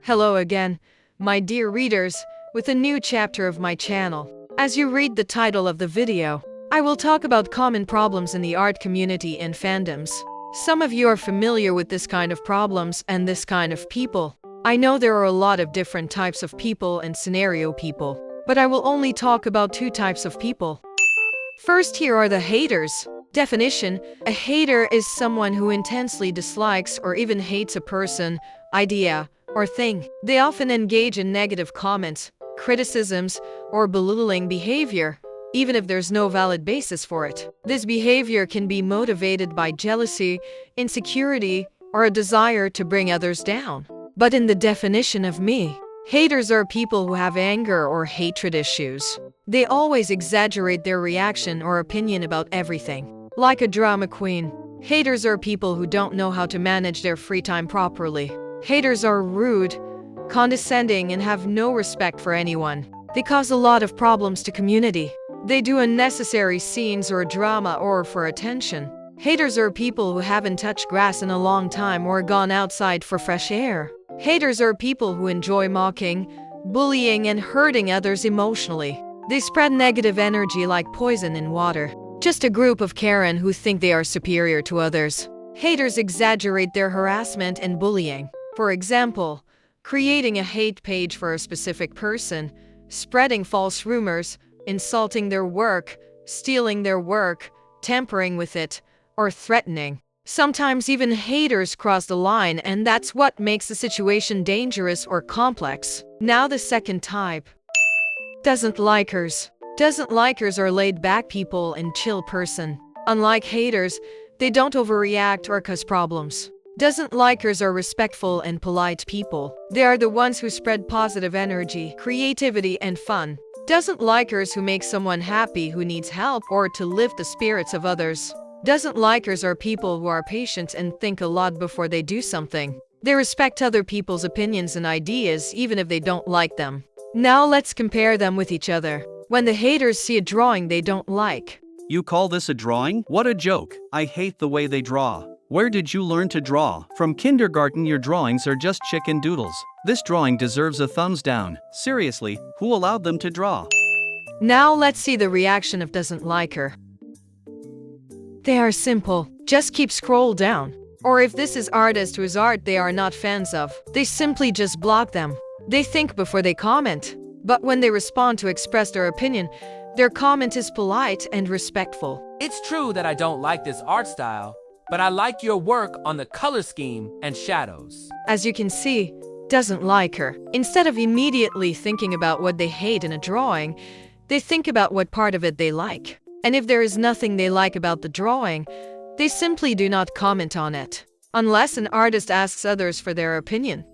Hello again, my dear readers, with a new chapter of my channel. As you read the title of the video, I will talk about common problems in the art community and fandoms. Some of you are familiar with this kind of problems and this kind of people. I know there are a lot of different types of people and scenario people, but I will only talk about two types of people. First, here are the haters. Definition: a hater is someone who intensely dislikes or even hates a person, idea, or thing. They often engage in negative comments, criticisms, or belittling behavior, even if there's no valid basis for it. This behavior can be motivated by jealousy, insecurity, or a desire to bring others down. But in the definition of me, haters are people who have anger or hatred issues. They always exaggerate their reaction or opinion about everything. Like a drama queen, haters are people who don't know how to manage their free time properly. Haters are rude, condescending, and have no respect for anyone. They cause a lot of problems to community. They do unnecessary scenes or drama or for attention. Haters are people who haven't touched grass in a long time or gone outside for fresh air. Haters are people who enjoy mocking, bullying, and hurting others emotionally. They spread negative energy like poison in water. Just a group of Karen who think they are superior to others. Haters exaggerate their harassment and bullying. For example, creating a hate page for a specific person, spreading false rumors, insulting their work, stealing their work, tampering with it, or threatening. Sometimes even haters cross the line, and that's what makes the situation dangerous or complex. Now the second type. Doesn't likers. Doesn't likers are laid-back people and chill person. Unlike haters, they don't overreact or cause problems. Doesn't likers are respectful and polite people. They are the ones who spread positive energy, creativity, and fun. Doesn't likers who make someone happy who needs help or to lift the spirits of others. Doesn't likers are people who are patient and think a lot before they do something. They respect other people's opinions and ideas even if they don't like them. Now let's compare them with each other. When the haters see a drawing they don't like. You call this a drawing? What a joke. I hate the way they draw. Where did you learn to draw? From kindergarten your drawings are just chicken doodles. This drawing deserves a thumbs down. Seriously, who allowed them to draw? Now let's see the reaction of doesn't liker. They are simple. Just keep scroll down. Or if this is artist whose art they are not fans of, they simply just block them. They think before they comment. But when they respond to express their opinion, their comment is polite and respectful. It's true that I don't like this art style, but I like your work on the color scheme and shadows. As you can see, doesn't like her. Instead of immediately thinking about what they hate in a drawing, they think about what part of it they like. And if there is nothing they like about the drawing, they simply do not comment on it, unless an artist asks others for their opinion.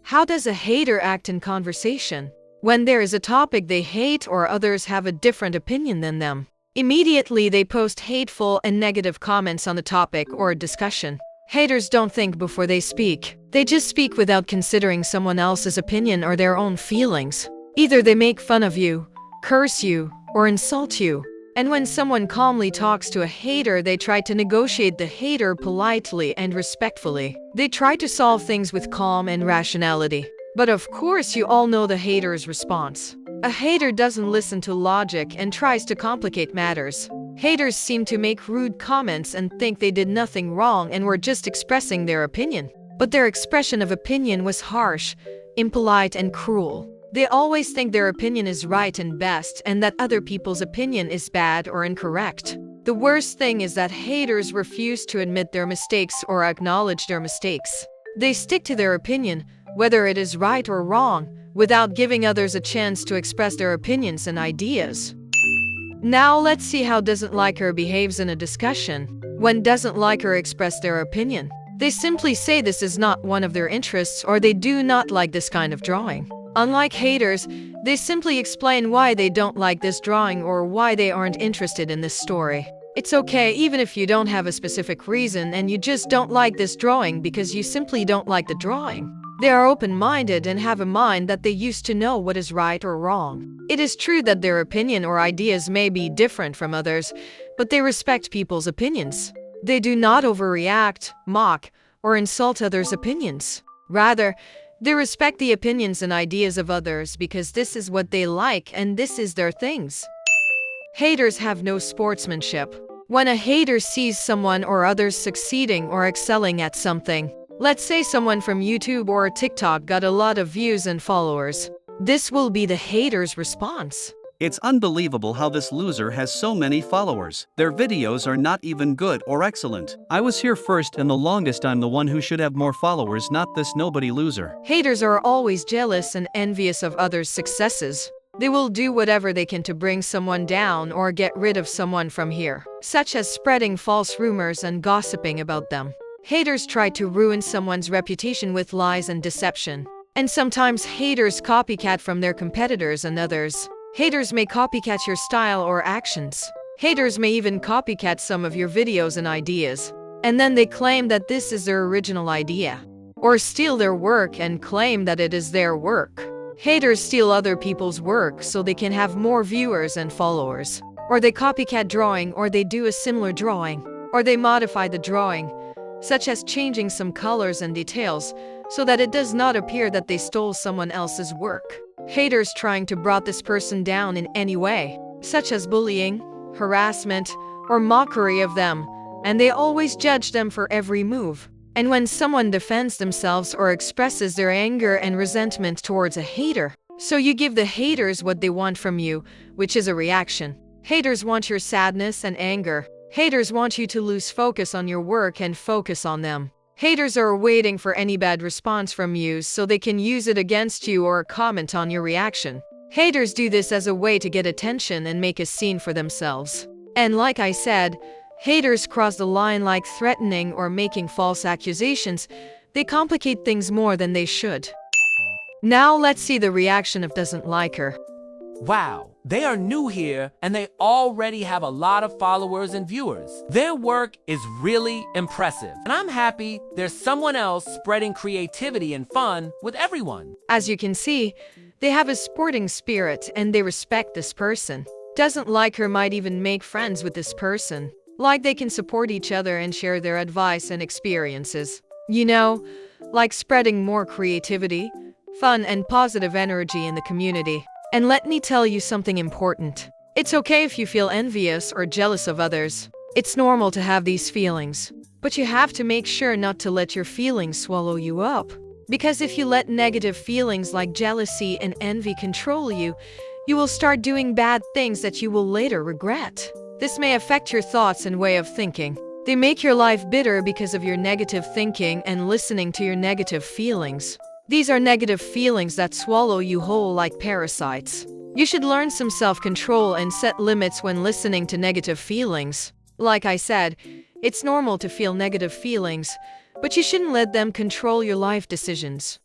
How does a hater act in conversation? When there is a topic they hate or others have a different opinion than them, immediately they post hateful and negative comments on the topic or discussion. Haters don't think before they speak. They just speak without considering someone else's opinion or their own feelings. Either they make fun of you, curse you, or insult you. And when someone calmly talks to a hater, they try to negotiate the hater politely and respectfully. They try to solve things with calm and rationality. But of course you all know the hater's response. A hater doesn't listen to logic and tries to complicate matters. Haters seem to make rude comments and think they did nothing wrong and were just expressing their opinion. But their expression of opinion was harsh, impolite, and cruel. They always think their opinion is right and best and that other people's opinion is bad or incorrect. The worst thing is that haters refuse to admit their mistakes or acknowledge their mistakes. They stick to their opinion, whether it is right or wrong, without giving others a chance to express their opinions and ideas. Now let's see how doesn't liker behaves in a discussion. When doesn't liker express their opinion, they simply say this is not one of their interests or they do not like this kind of drawing. Unlike haters, they simply explain why they don't like this drawing or why they aren't interested in this story. It's okay even if you don't have a specific reason and you just don't like this drawing because you simply don't like the drawing. They are open-minded and have a mind that they used to know what is right or wrong. It is true that their opinion or ideas may be different from others, but they respect people's opinions. They do not overreact, mock, or insult others' opinions. Rather, They respect the opinions and ideas of others because this is what they like and this is their things. Haters have no sportsmanship. When a hater sees someone or others succeeding or excelling at something, let's say someone from YouTube or TikTok got a lot of views and followers, this will be the hater's response. It's unbelievable how this loser has so many followers. Their videos are not even good or excellent. I was here first and the longest. I'm the one who should have more followers, not this nobody loser. Haters are always jealous and envious of others' successes. They will do whatever they can to bring someone down or get rid of someone from here, such as spreading false rumors and gossiping about them. Haters try to ruin someone's reputation with lies and deception. And sometimes haters copycat from their competitors and others. Haters may copycat your style or actions. Haters may even copycat some of your videos and ideas. And then they claim that this is their original idea. Or steal their work and claim that it is their work. Haters steal other people's work so they can have more viewers and followers. Or they copycat drawing, or they do a similar drawing. Or they modify the drawing, such as changing some colors and details, so that it does not appear that they stole someone else's work. Haters trying to bring this person down in any way, such as bullying, harassment, or mockery of them, and they always judge them for every move. And when someone defends themselves or expresses their anger and resentment towards a hater, so you give the haters what they want from you, which is a reaction. Haters want your sadness and anger. Haters want you to lose focus on your work and focus on them. Haters are waiting for any bad response from you so they can use it against you or comment on your reaction. Haters do this as a way to get attention and make a scene for themselves. And like I said, haters cross the line like threatening or making false accusations. They complicate things more than they should. Now let's see the reaction of doesn't like her. Wow, they are new here and they already have a lot of followers and viewers. Their work is really impressive, and I'm happy there's someone else spreading creativity and fun with everyone. As you can see, they have a sporting spirit and they respect this person. Doesn't like her might even make friends with this person. Like they can support each other and share their advice and experiences. You know, like spreading more creativity, fun and positive energy in the community. And let me tell you something important. It's okay if you feel envious or jealous of others. It's normal to have these feelings. But you have to make sure not to let your feelings swallow you up. Because if you let negative feelings like jealousy and envy control you, you will start doing bad things that you will later regret. This may affect your thoughts and way of thinking. They make your life bitter because of your negative thinking and listening to your negative feelings. These are negative feelings that swallow you whole like parasites. You should learn some self-control and set limits when listening to negative feelings. Like I said, it's normal to feel negative feelings, but you shouldn't let them control your life decisions.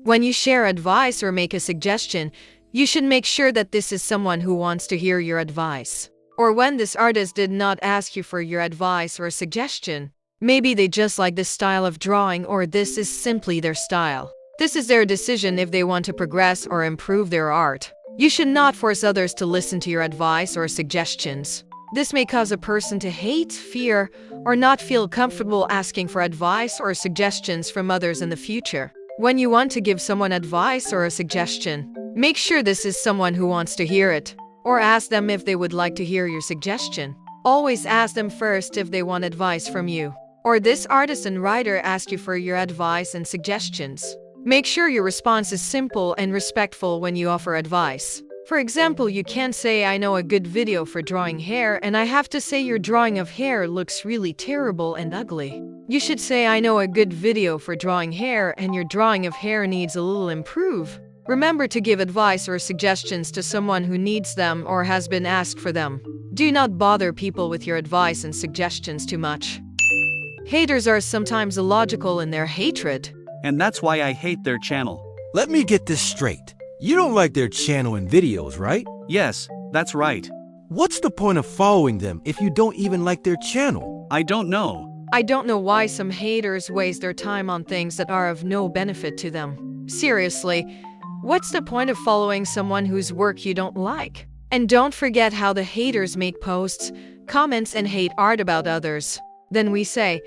When you share advice or make a suggestion, you should make sure that this is someone who wants to hear your advice. Or when this artist did not ask you for your advice or suggestion, maybe they just like this style of drawing or this is simply their style. This is their decision if they want to progress or improve their art. You should not force others to listen to your advice or suggestions. This may cause a person to hate, fear, or not feel comfortable asking for advice or suggestions from others in the future. When you want to give someone advice or a suggestion, make sure this is someone who wants to hear it, or ask them if they would like to hear your suggestion. Always ask them first if they want advice from you, or this artist and writer asked you for your advice and suggestions. Make sure your response is simple and respectful when you offer advice. For example, you can't say, I know a good video for drawing hair and I have to say your drawing of hair looks really terrible and ugly. You should say, I know a good video for drawing hair and your drawing of hair needs a little improve. Remember to give advice or suggestions to someone who needs them or has been asked for them. Do not bother people with your advice and suggestions too much. Haters are sometimes illogical in their hatred. And that's why I hate their channel. Let me get this straight. You don't like their channel and videos, right? Yes, that's right. What's the point of following them if you don't even like their channel? I don't know. I don't know why some haters waste their time on things that are of no benefit to them. Seriously, what's the point of following someone whose work you don't like? And don't forget how the haters make posts, comments, and hate art about others. Then we say,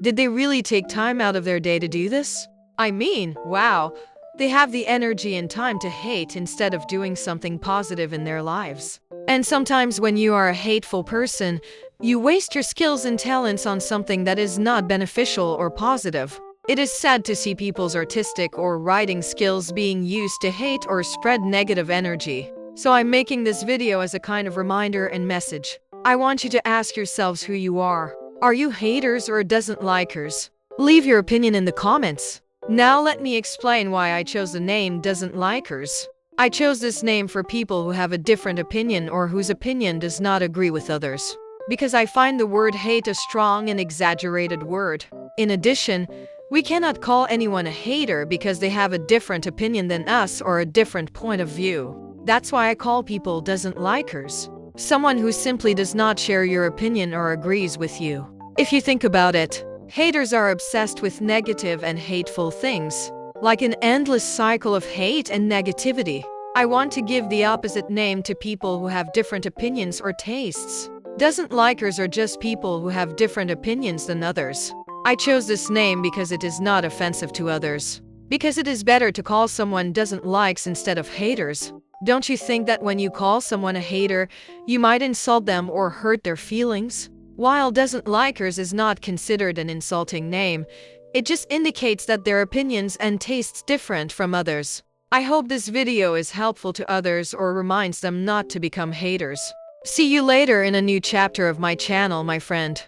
did they really take time out of their day to do this? I mean, wow, they have the energy and time to hate instead of doing something positive in their lives. And sometimes when you are a hateful person, you waste your skills and talents on something that is not beneficial or positive. It is sad to see people's artistic or writing skills being used to hate or spread negative energy. So I'm making this video as a kind of reminder and message. I want you to ask yourselves who you are. Are you haters or doesn't likers? Leave your opinion in the comments. Now let me explain why I chose the name doesn't likers. I chose this name for people who have a different opinion or whose opinion does not agree with others. Because I find the word hate a strong and exaggerated word. In addition, we cannot call anyone a hater because they have a different opinion than us or a different point of view. That's why I call people doesn't likers. Someone who simply does not share your opinion or agrees with you. If you think about it, haters are obsessed with negative and hateful things, like an endless cycle of hate and negativity. I want to give the opposite name to people who have different opinions or tastes. Doesn't likers are just people who have different opinions than others. I chose this name because it is not offensive to others. Because it is better to call someone doesn't likes instead of haters. Don't you think that when you call someone a hater, you might insult them or hurt their feelings? While doesn't likers is not considered an insulting name, it just indicates that their opinions and tastes different from others. I hope this video is helpful to others or reminds them not to become haters. See you later in a new chapter of my channel, my friend.